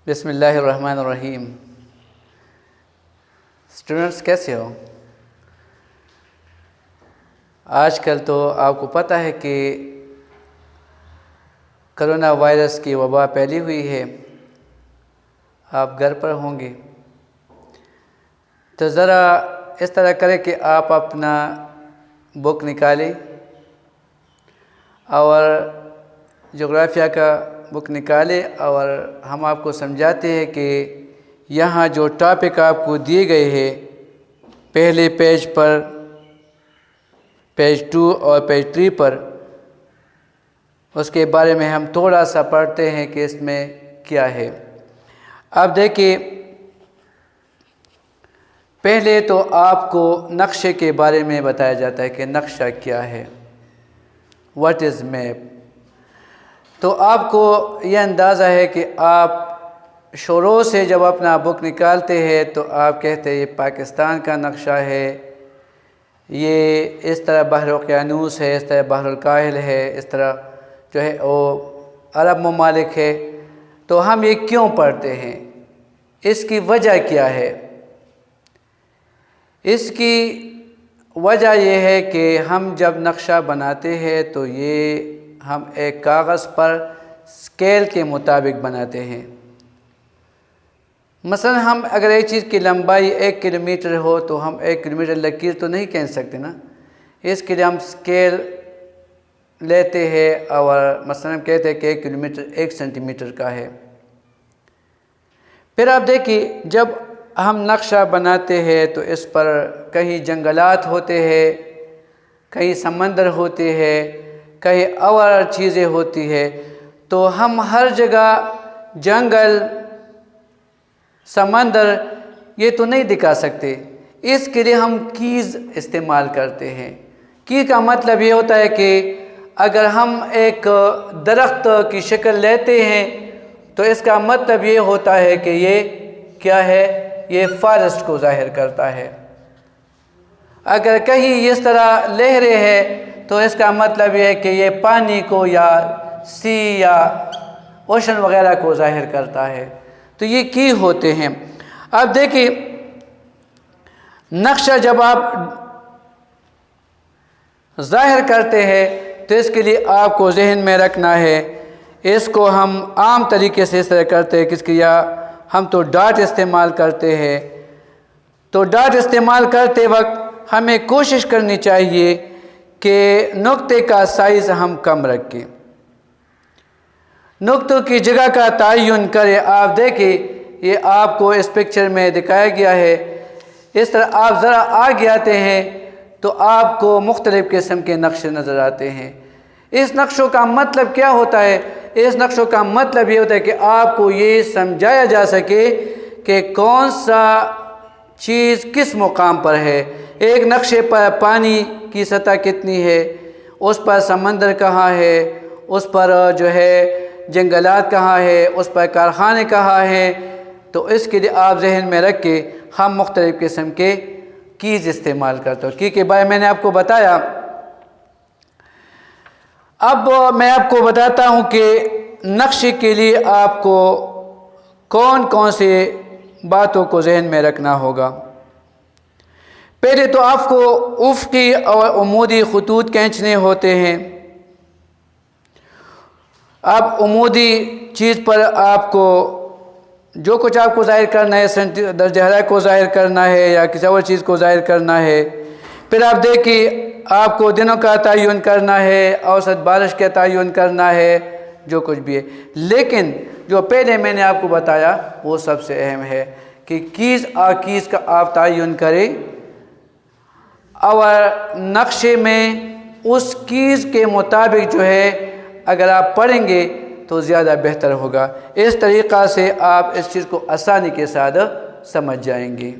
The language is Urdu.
بسم اللہ الرحمن الرحیم۔ اسٹوڈنٹس کیسے ہو؟ آج کل تو آپ کو پتہ ہے کہ کرونا وائرس کی وبا پھیلی ہوئی ہے، آپ گھر پر ہوں گے تو ذرا اس طرح کریں کہ آپ اپنا بک نکالیں اور جغرافیہ کا بک نکالیں اور ہم آپ کو سمجھاتے ہیں کہ یہاں جو ٹاپک آپ کو دیے گئے ہیں پہلے پیج پر، پیج 2 اور پیج 3 پر، اس کے بارے میں ہم تھوڑا سا پڑھتے ہیں کہ اس میں کیا ہے۔ اب دیکھیے، پہلے تو آپ کو نقشے کے بارے میں بتایا جاتا ہے کہ نقشہ کیا ہے، واٹ از میپ۔ تو آپ کو یہ اندازہ ہے کہ آپ شروع سے جب اپنا بک نکالتے ہیں تو آپ کہتے ہیں یہ پاکستان کا نقشہ ہے، یہ اس طرح بحر اقیانوس ہے، اس طرح بحر الکاہل ہے، اس طرح جو ہے وہ عرب ممالک ہے۔ تو ہم یہ کیوں پڑھتے ہیں؟ اس کی وجہ کیا ہے؟ اس کی وجہ یہ ہے کہ ہم جب نقشہ بناتے ہیں تو یہ ہم ایک کاغذ پر اسکیل کے مطابق بناتے ہیں۔ مثلا ہم اگر ایک چیز کی لمبائی 1 کلومیٹر ہو تو ہم 1 کلومیٹر لکیر تو نہیں کھینچ سکتے نا، اس کے لیے ہم اسکیل لیتے ہیں اور مثلا کہتے ہیں کہ 1 کلومیٹر 1 سینٹی میٹر کا ہے۔ پھر آپ دیکھیے، جب ہم نقشہ بناتے ہیں تو اس پر کہیں جنگلات ہوتے ہیں، کہیں سمندر ہوتے ہیں، کہیں اور چیزیں ہوتی ہیں، تو ہم ہر جگہ جنگل، سمندر یہ تو نہیں دکھا سکتے۔ اس کے لیے ہم کیز استعمال کرتے ہیں۔ کی کا مطلب یہ ہوتا ہے کہ اگر ہم ایک درخت کی شکل لیتے ہیں تو اس کا مطلب یہ ہوتا ہے کہ یہ کیا ہے؟ یہ فارسٹ کو ظاہر کرتا ہے۔ اگر کہیں اس طرح لہریں ہیں تو اس کا مطلب یہ ہے کہ یہ پانی کو یا سی یا اوشن وغیرہ کو ظاہر کرتا ہے۔ تو یہ کی ہوتے ہیں۔ اب دیکھیے، نقشہ جب آپ ظاہر کرتے ہیں تو اس کے لیے آپ کو ذہن میں رکھنا ہے، اس کو ہم عام طریقے سے اس طرح کرتے ہیں کس کی، یا ہم تو ڈاٹ استعمال کرتے ہیں۔ تو ڈاٹ استعمال کرتے وقت ہمیں کوشش کرنی چاہیے کہ نقطے کا سائز ہم کم رکھیں، نقطوں کی جگہ کا تعین کریں۔ آپ دیکھیں، یہ آپ کو اس پکچر میں دکھایا گیا ہے۔ اس طرح آپ ذرا آگے آتے ہیں تو آپ کو مختلف قسم کے نقشے نظر آتے ہیں۔ اس نقشوں کا مطلب کیا ہوتا ہے؟ اس نقشوں کا مطلب یہ ہوتا ہے کہ آپ کو یہ سمجھایا جا سکے کہ کون سا چیز کس مقام پر ہے۔ ایک نقشے پر پانی کی سطح کتنی ہے، اس پر سمندر کہاں ہے، اس پر جو ہے جنگلات کہاں ہے، اس پر کارخانے کہاں ہیں۔ تو اس کے لیے آپ ذہن میں رکھ کے ہم مختلف قسم کے کیز استعمال کرتے ہیں۔ کی کے بارے میں نے آپ کو بتایا۔ اب میں آپ کو بتاتا ہوں کہ نقشے کے لیے آپ کو کون کون سے باتوں کو ذہن میں رکھنا ہوگا۔ پہلے تو آپ کو افقی اور عمودی خطوط کھینچنے ہوتے ہیں۔ اب عمودی چیز پر آپ کو جو کچھ آپ کو ظاہر کرنا ہے، درجہ حرارت کو ظاہر کرنا ہے یا کسی اور چیز کو ظاہر کرنا ہے۔ پھر آپ دیکھیے، آپ کو دنوں کا تعین کرنا ہے، اوسط بارش کا تعین کرنا ہے، جو کچھ بھی ہے۔ لیکن جو پہلے میں نے آپ کو بتایا وہ سب سے اہم ہے کہ کیز کا آپ تعین کریں اور نقشے میں اس کیز کے مطابق جو ہے اگر آپ پڑھیں گے تو زیادہ بہتر ہوگا۔ اس طریقہ سے آپ اس چیز کو آسانی کے ساتھ سمجھ جائیں گے۔